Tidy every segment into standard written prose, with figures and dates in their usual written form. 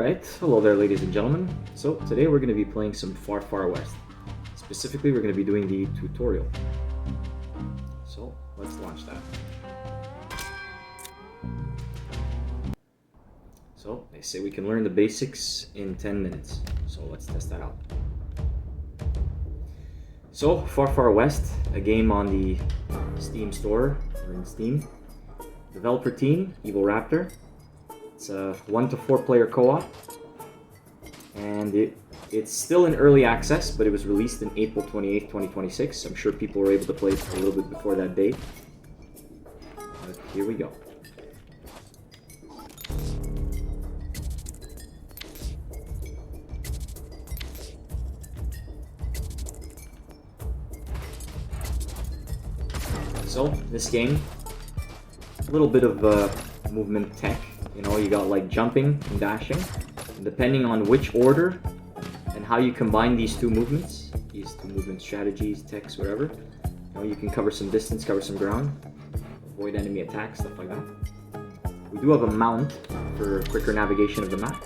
Alright, hello there ladies and gentlemen. So today we're going to be playing some Far Far West. Specifically, we're going to be doing the tutorial. So let's launch that. So they say we can learn the basics in 10 minutes. So let's test that out. So Far Far West, a game on the Steam store or in Steam. Developer team, Evil Raptor. It's a 1 to 4 player co-op, and it's still in early access, but it was released in April 28th, 2026. I'm sure people were able to play it a little bit before that date. But here we go. So, this game, a little bit of movement tech. You know, you got like jumping and dashing, and depending on which order and how you combine these two movement strategies, techs, whatever, you know, you can cover some distance, cover some ground, avoid enemy attacks, stuff like that. We do have a mount for quicker navigation of the map.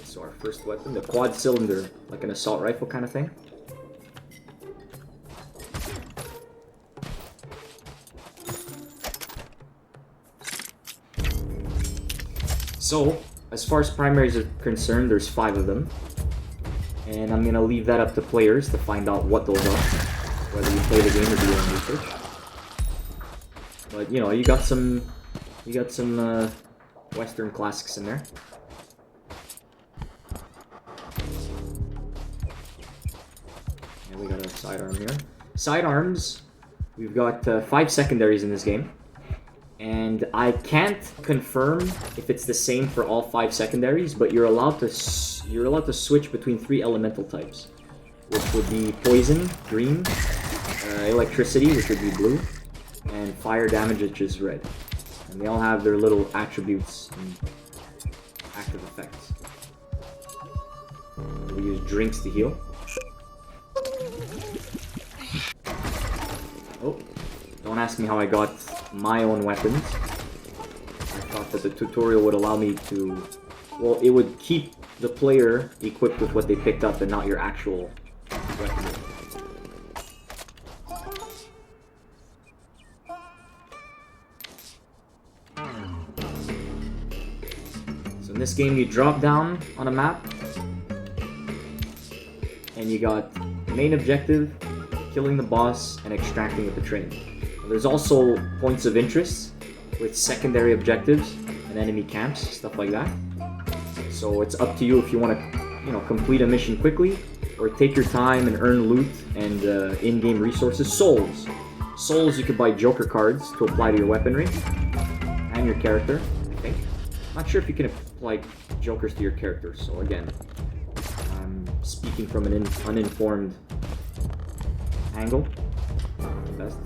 So our first weapon, the quad cylinder, like an assault rifle kind of thing. So, as far as primaries are concerned, there's 5 of them. And I'm going to leave that up to players to find out what those are, whether you play the game or do your own research. But, you know, you got some Western classics in there. We got a sidearm here. Sidearms, we've got 5 secondaries in this game, and I can't confirm if it's the same for all 5 secondaries, but you're allowed to switch between 3 elemental types, which would be poison, green, electricity, which would be blue, and fire damage, which is red. And they all have their little attributes and active effects. We use drinks to heal. Oh, don't ask me how I got my own weapons. I thought that the tutorial would allow me to... Well, it would keep the player equipped with what they picked up and not your actual weapon. So in this game, you drop down on a map, and you got main objective, killing the boss, and extracting with the train. There's also points of interest with secondary objectives and enemy camps, stuff like that. So it's up to you if you want to, you know, complete a mission quickly, or take your time and earn loot and in-game resources. Souls you can buy Joker cards to apply to your weaponry and your character, I think. Not sure if you can apply Jokers to your character, so again, I'm speaking from an uninformed angle. Best.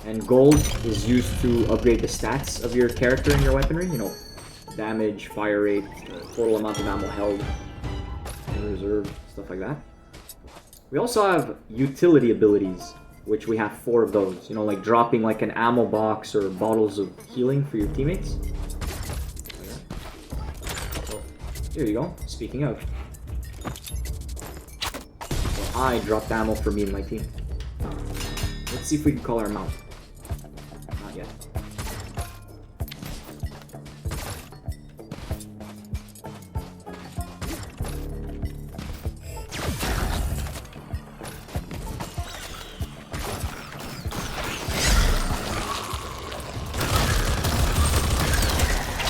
And gold is used to upgrade the stats of your character and your weaponry. You know, damage, fire rate, total amount of ammo held, and reserve, stuff like that. We also have utility abilities, which we have 4 of those. You know, like dropping like an ammo box or bottles of healing for your teammates. So, here you go. Speaking of. I dropped ammo for me and my team. Let's see if we can call our mount. Not yet.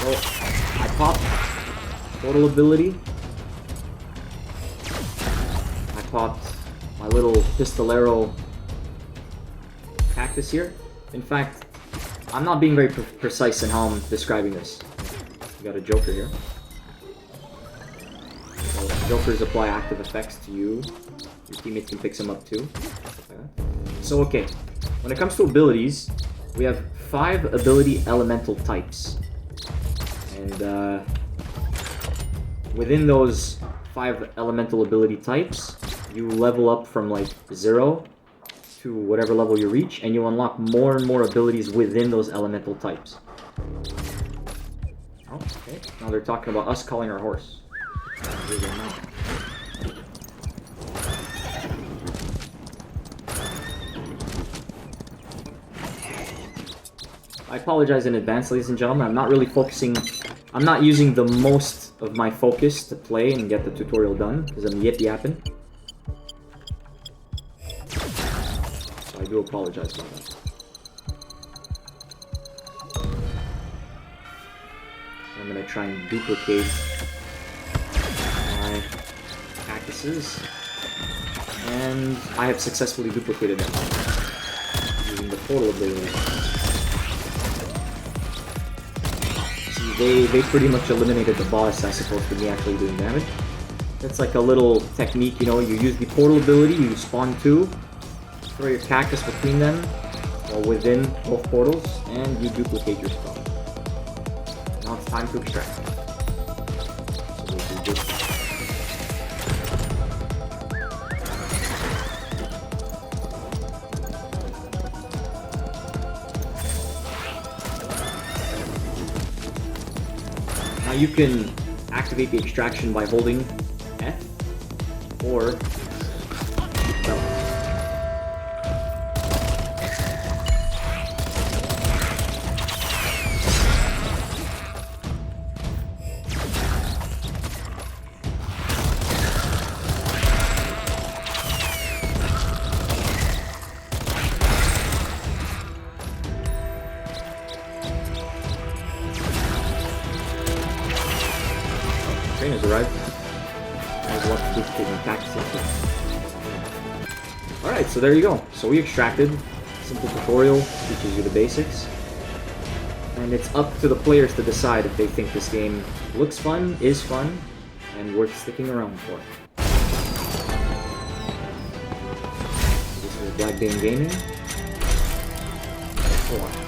So, I popped total ability. I popped my little pistolero cactus here. In fact, I'm not being very precise in how I'm describing this. You got a Joker here. So Jokers apply active effects to you. Your teammates can pick some up too. So okay, when it comes to abilities, we have 5 ability elemental types. And within those 5 elemental ability types, you level up from like 0 to whatever level you reach, and you unlock more and more abilities within those elemental types. Oh, okay. Now they're talking about us calling our horse. I apologize in advance, ladies and gentlemen. I'm not really focusing... I'm not using the most of my focus to play and get the tutorial done, because I'm yip-yapping. So I do apologize about that. I'm gonna try and duplicate my cactuses. And I have successfully duplicated them using the portal ability. They pretty much eliminated the boss, I suppose, for me actually doing damage. It's like a little technique, you know, you use the portal ability, you spawn 2, throw your cactus between them, or within both portals, and you duplicate your spell. Now it's time to extract. So we'll do this. Now you can activate the extraction by holding F or L. Train has arrived. I would love to duplicate my cactus. Alright, so there you go. So we extracted. Simple tutorial, teaches you the basics. And it's up to the players to decide if they think this game looks fun, is fun, and worth sticking around for. This is Black Bane Gaming. Hold on.